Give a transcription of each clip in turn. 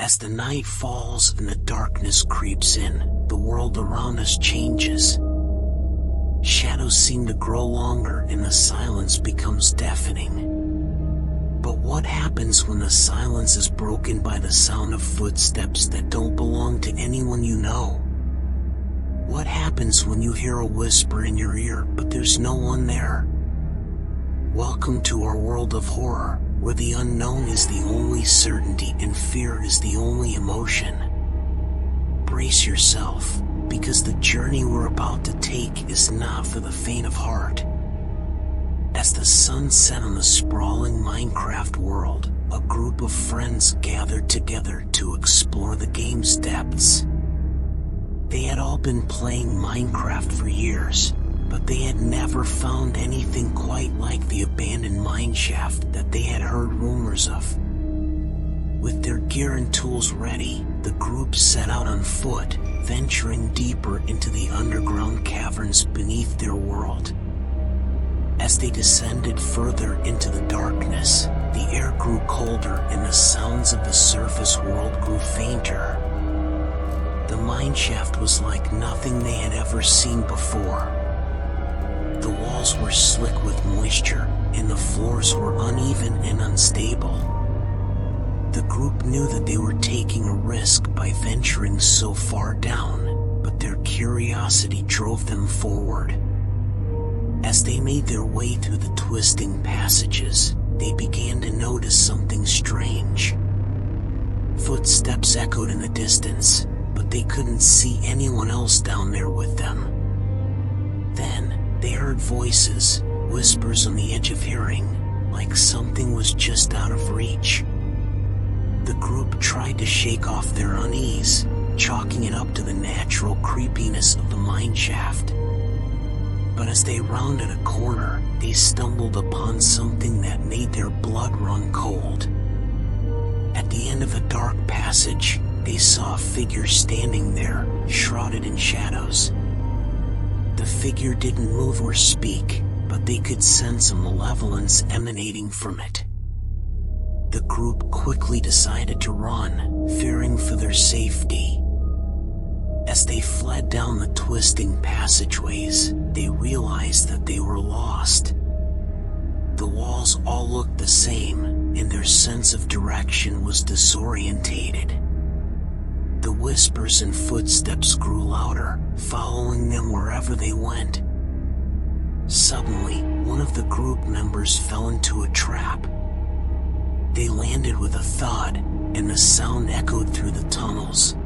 As the night falls and the darkness creeps in, the world around us changes. Shadows seem to grow longer and the silence becomes deafening. But what happens when the silence is broken by the sound of footsteps that don't belong to anyone you know? What happens when you hear a whisper in your ear, but there's no one there? Welcome to our world of horror, where the unknown is the only certainty and fear is the only emotion. Brace yourself, because the journey we're about to take is not for the faint of heart. As the sun set on the sprawling Minecraft world, a group of friends gathered together to explore the game's depths. They had all been playing Minecraft for years, but they had never found anything quite like the abandoned mineshaft that they had heard rumors of. With their gear and tools ready, the group set out on foot, venturing deeper into the underground caverns beneath their world. As they descended further into the darkness, the air grew colder and the sounds of the surface world grew fainter. The mineshaft was like nothing they had ever seen before. The walls were slick with moisture, and the floors were uneven and unstable. The group knew that they were taking a risk by venturing so far down, but their curiosity drove them forward. As they made their way through the twisting passages, they began to notice something strange. Footsteps echoed in the distance, but they couldn't see anyone else down there with them. Then, they heard voices, whispers on the edge of hearing, like something was just out of reach. The group tried to shake off their unease, chalking it up to the natural creepiness of the mineshaft. But as they rounded a corner, they stumbled upon something that made their blood run cold. At the end of a dark passage, they saw a figure standing there, shrouded in shadows. The figure didn't move or speak, but they could sense a malevolence emanating from it. The group quickly decided to run, fearing for their safety. As they fled down the twisting passageways, they realized that they were lost. The walls all looked the same, and their sense of direction was disorientated. The whispers and footsteps grew louder, following them wherever they went. Suddenly, one of the group members fell into a trap. They landed with a thud, and the sound echoed through the tunnels.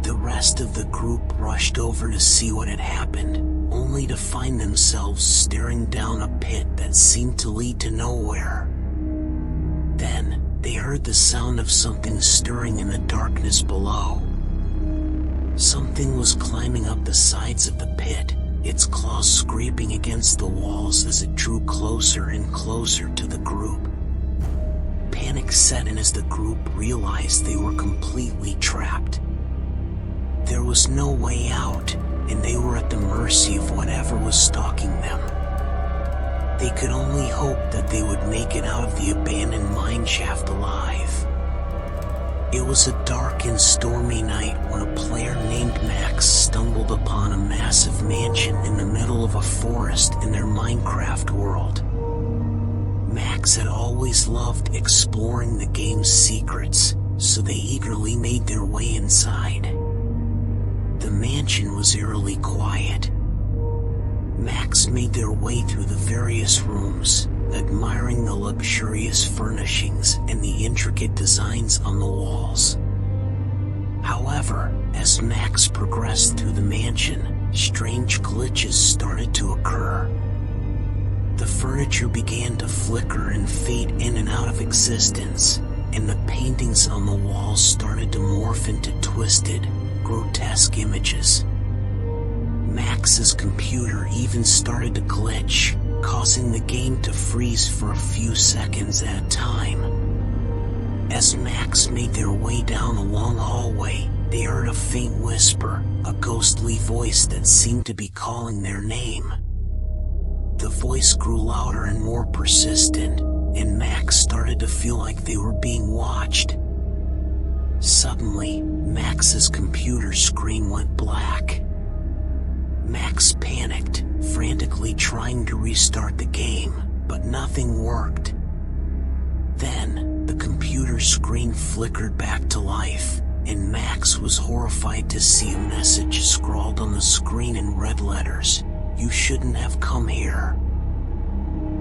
The rest of the group rushed over to see what had happened, only to find themselves staring down a pit that seemed to lead to nowhere. Then, they heard the sound of something stirring in the darkness below. Something was climbing up the sides of the pit, its claws scraping against the walls as it drew closer and closer to the group. Panic set in as the group realized they were completely trapped. There was no way out, and they were at the mercy of whatever was stalking them. They could only hope that they would make it out of the abandoned mineshaft alive. It was a dark and stormy night when a player named Max stumbled upon a massive mansion in the middle of a forest in their Minecraft world. Max had always loved exploring the game's secrets, so they eagerly made their way inside. The mansion was eerily quiet. Max made their way through the various rooms, admiring the luxurious furnishings and the intricate designs on the walls. However, as Max progressed through the mansion, strange glitches started to occur. The furniture began to flicker and fade in and out of existence, and the paintings on the walls started to morph into twisted, grotesque images. Max's computer even started to glitch, causing the game to freeze for a few seconds at a time. As Max made their way down a long hallway, they heard a faint whisper, a ghostly voice that seemed to be calling their name. The voice grew louder and more persistent, and Max started to feel like they were being watched. Suddenly, Max's computer screen went black. Max panicked, frantically trying to restart the game, but nothing worked. Then, the computer screen flickered back to life, and Max was horrified to see a message scrawled on the screen in red letters: "You shouldn't have come here."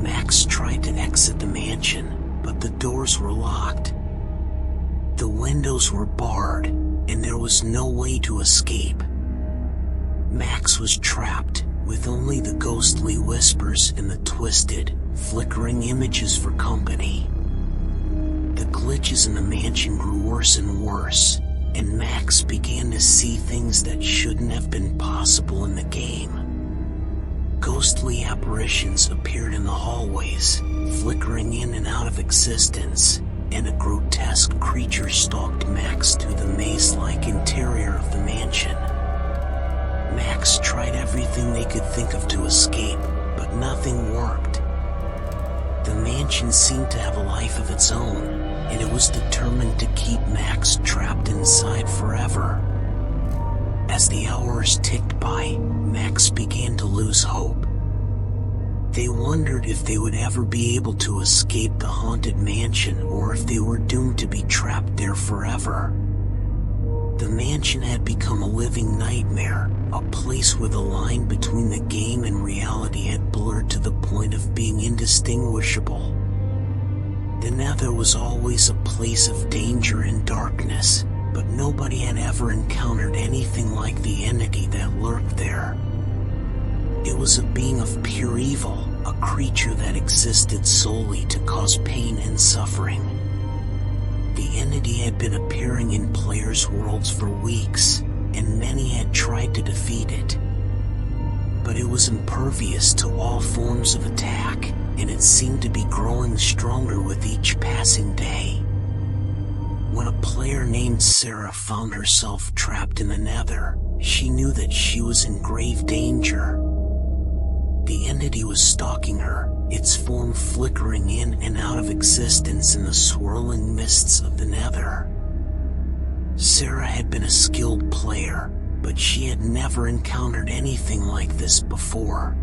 Max tried to exit the mansion, but the doors were locked. The windows were barred, and there was no way to escape. Max was trapped, with only the ghostly whispers and the twisted, flickering images for company. The glitches in the mansion grew worse and worse, and Max began to see things that shouldn't have been possible in the game. Ghostly apparitions appeared in the hallways, flickering in and out of existence, and a grotesque creature stalked Max through the maze-like interior of the mansion. Max tried everything they could think of to escape, but nothing worked. The mansion seemed to have a life of its own, and it was determined to keep Max trapped inside forever. As the hours ticked by, Max began to lose hope. They wondered if they would ever be able to escape the haunted mansion or if they were doomed to be trapped there forever. The mansion had become a living nightmare, a place where the line between the game and reality had blurred to the point of being indistinguishable. The Nether was always a place of danger and darkness, but nobody had ever encountered anything like the entity that lurked there. It was a being of pure evil, a creature that existed solely to cause pain and suffering. The entity had been appearing in players' worlds for weeks, and many had tried to defeat it. But it was impervious to all forms of attack, and it seemed to be growing stronger with each passing day. When a player named Sarah found herself trapped in the Nether, she knew that she was in grave danger. The entity was stalking her, its form flickering in and out of existence in the swirling mists of the Nether. Sarah had been a skilled player, but she had never encountered anything like this before.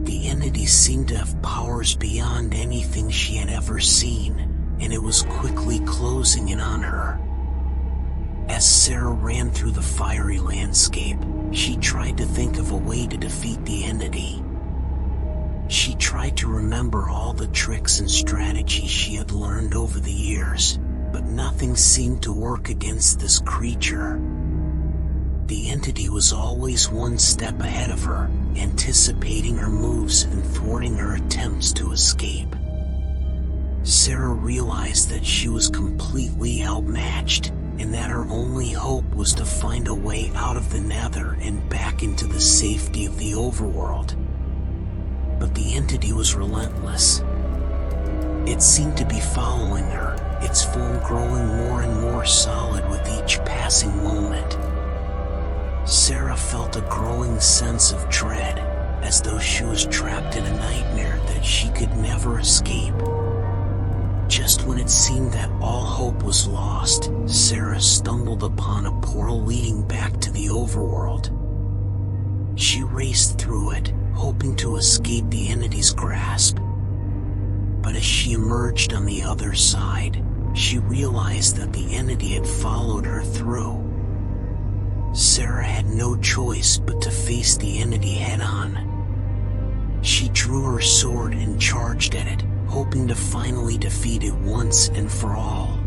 The entity seemed to have powers beyond anything she had ever seen, and it was quickly closing in on her. As Sarah ran through the fiery landscape, she tried to think of a way to defeat the entity. She tried to remember all the tricks and strategies she had learned over the years, but nothing seemed to work against this creature. The entity was always one step ahead of her, anticipating her moves and thwarting her attempts to escape. Sarah realized that she was completely outmatched, and that her only hope was to find a way out of the Nether and back into the safety of the overworld. But the entity was relentless. It seemed to be following her, its form growing more and more solid with each passing moment. Sarah felt a growing sense of dread, as though she was trapped in a nightmare that she could never escape. Just when it seemed that all hope was lost, Sarah stumbled upon a portal leading back to the overworld. She raced through it, hoping to escape the entity's grasp. But as she emerged on the other side, she realized that the entity had followed her through. Sarah had no choice but to face the entity head-on. She drew her sword and charged at it, hoping to finally defeat it once and for all.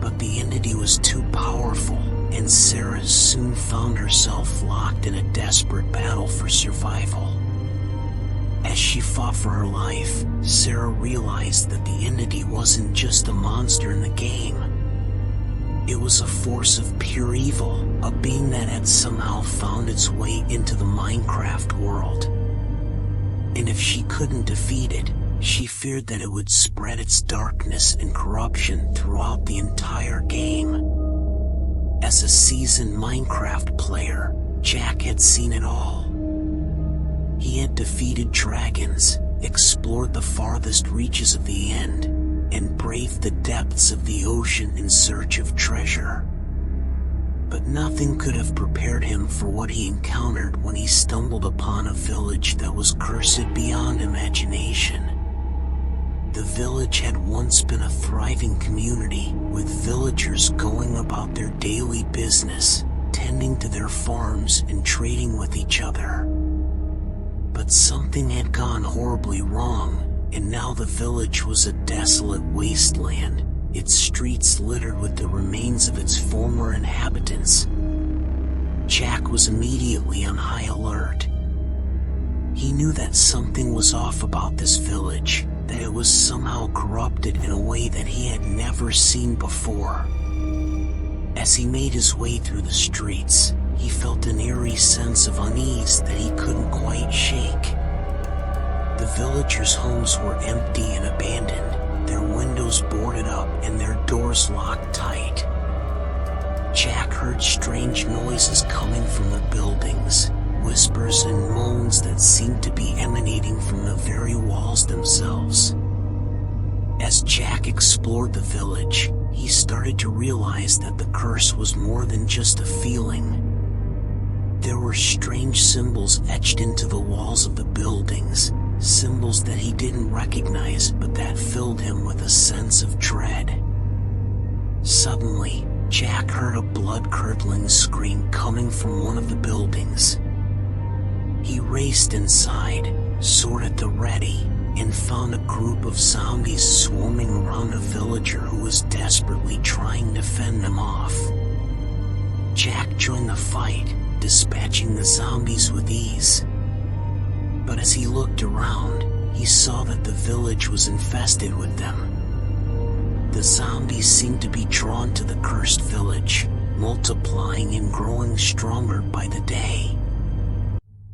But the entity was too powerful, and Sarah soon found herself locked in a desperate battle for survival. As she fought for her life, Sarah realized that the entity wasn't just a monster in the game. It was a force of pure evil, a being that had somehow found its way into the Minecraft world. And if she couldn't defeat it, she feared that it would spread its darkness and corruption throughout the entire game. As a seasoned Minecraft player, Jack had seen it all. He had defeated dragons, explored the farthest reaches of the end, and braved the depths of the ocean in search of treasure. But nothing could have prepared him for what he encountered when he stumbled upon a village that was cursed beyond imagination. The village had once been a thriving community, with villagers going about their daily business, tending to their farms and trading with each other. But something had gone horribly wrong, and now the village was a desolate wasteland, its streets littered with the remains of its former inhabitants. Jack was immediately on high alert. He knew that something was off about this village, that it was somehow corrupted in a way that he had never seen before. As he made his way through the streets, he felt an eerie sense of unease that he couldn't quite shake. The villagers' homes were empty and abandoned, their windows boarded up and their doors locked tight. Jack heard strange noises coming from the buildings, whispers and moans that seemed to be emanating from the very walls themselves. As Jack explored the village, he started to realize that the curse was more than just a feeling. There were strange symbols etched into the walls of the buildings, symbols that he didn't recognize but that filled him with a sense of dread. Suddenly, Jack heard a blood-curdling scream coming from one of the buildings. He raced inside, sword at the ready, and found a group of zombies swarming around a villager who was desperately trying to fend them off. Jack joined the fight, dispatching the zombies with ease. But as he looked around, he saw that the village was infested with them. The zombies seemed to be drawn to the cursed village, multiplying and growing stronger by the day.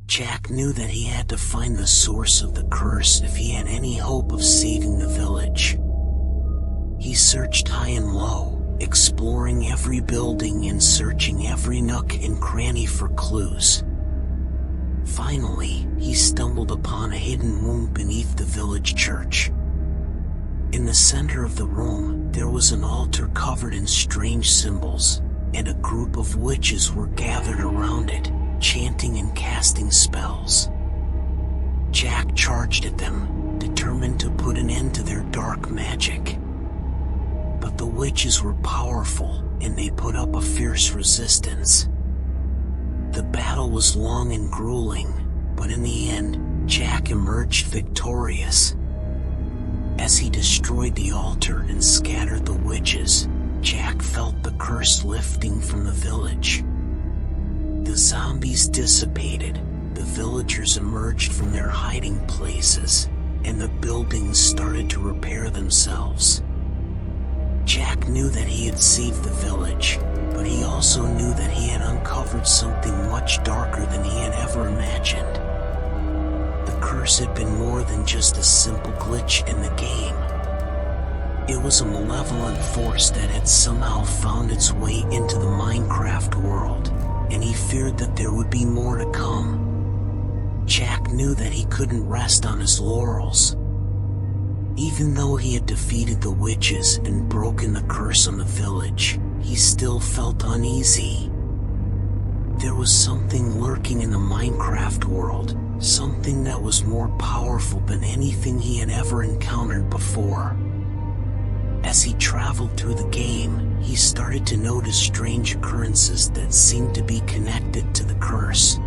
Jack knew that he had to find the source of the curse if he had any hope of saving the village. He searched high and low, exploring every building and searching every nook and cranny for clues. Finally, he stumbled upon a hidden room beneath the village church. In the center of the room, there was an altar covered in strange symbols, and a group of witches were gathered around it, chanting and casting spells. Jack charged at them, determined to put an end to their dark magic. But the witches were powerful, and they put up a fierce resistance. The battle was long and grueling, but in the end, Jack emerged victorious. As he destroyed the altar and scattered the witches, Jack felt the curse lifting from the village. The zombies dissipated, the villagers emerged from their hiding places, and the buildings started to repair themselves. Jack knew that he had saved the village, but he also knew that he had uncovered something much darker than he had ever imagined. The curse had been more than just a simple glitch in the game. It was a malevolent force that had somehow found its way into the Minecraft world, and he feared that there would be more to come. Jack knew that he couldn't rest on his laurels. Even though he had defeated the witches and broken the curse on the village, he still felt uneasy. There was something lurking in the Minecraft world, something that was more powerful than anything he had ever encountered before. As he traveled through the game, he started to notice strange occurrences that seemed to be connected to the curse.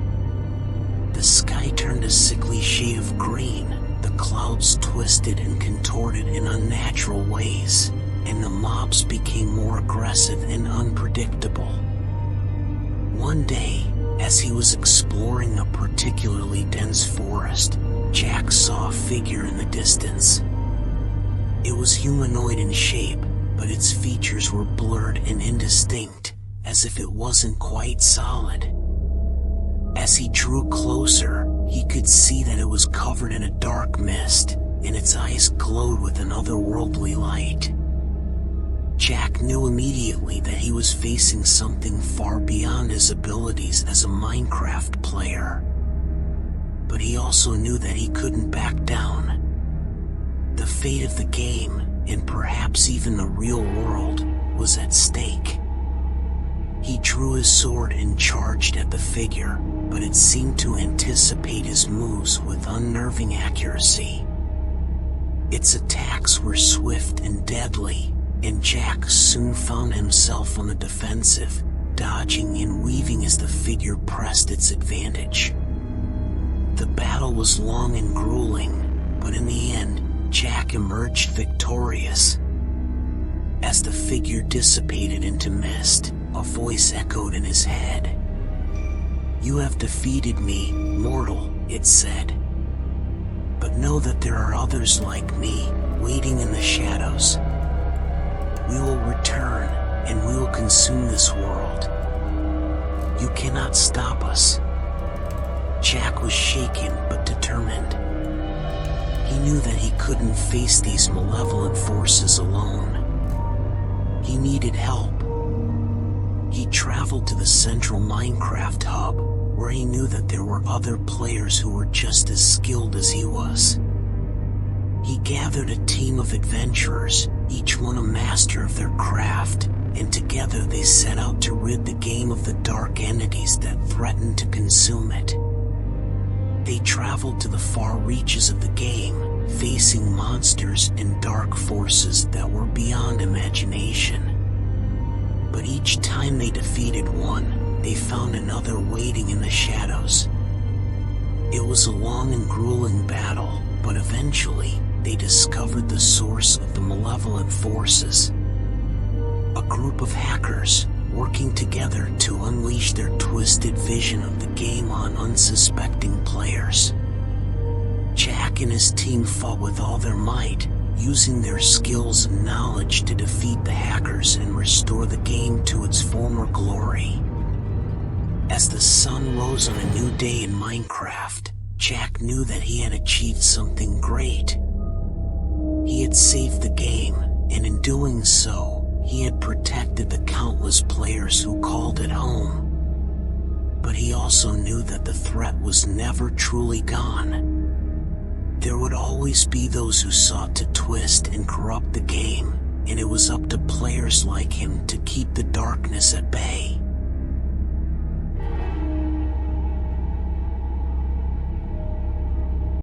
The sky turned a sickly shade of green, the clouds twisted and contorted in unnatural ways, and the mobs became more aggressive and unpredictable. One day, as he was exploring a particularly dense forest, Jack saw a figure in the distance. It was humanoid in shape, but its features were blurred and indistinct, as if it wasn't quite solid. As he drew closer, he could see that it was covered in a dark mist, and its eyes glowed with an otherworldly light. Jack knew immediately that he was facing something far beyond his abilities as a Minecraft player. But he also knew that he couldn't back down. The fate of the game, and perhaps even the real world, was at stake. He drew his sword and charged at the figure, but it seemed to anticipate his moves with unnerving accuracy. Its attacks were swift and deadly, and Jack soon found himself on the defensive, dodging and weaving as the figure pressed its advantage. The battle was long and grueling, but in the end, Jack emerged victorious. As the figure dissipated into mist, a voice echoed in his head. "You have defeated me, mortal," it said. "But know that there are others like me, waiting in the shadows. We will return, and we will consume this world. You cannot stop us." Jack was shaken but determined. He knew that he couldn't face these malevolent forces alone. He needed help. He traveled to the central Minecraft hub, where he knew that there were other players who were just as skilled as he was. He gathered a team of adventurers, each one a master of their craft, and together they set out to rid the game of the dark entities that threatened to consume it. They traveled to the far reaches of the game, facing monsters and dark forces that were beyond imagination. But each time they defeated one, they found another waiting in the shadows. It was a long and grueling battle, but eventually, they discovered the source of the malevolent forces. A group of hackers, working together to unleash their twisted vision of the game on unsuspecting players. Jack and his team fought with all their might, using their skills and knowledge to defeat the hackers and restore the game to its former glory. As the sun rose on a new day in Minecraft, Jack knew that he had achieved something great. He had saved the game, and in doing so, he had protected the countless players who called it home. But he also knew that the threat was never truly gone. There would always be those who sought to twist and corrupt the game, and it was up to players like him to keep the darkness at bay.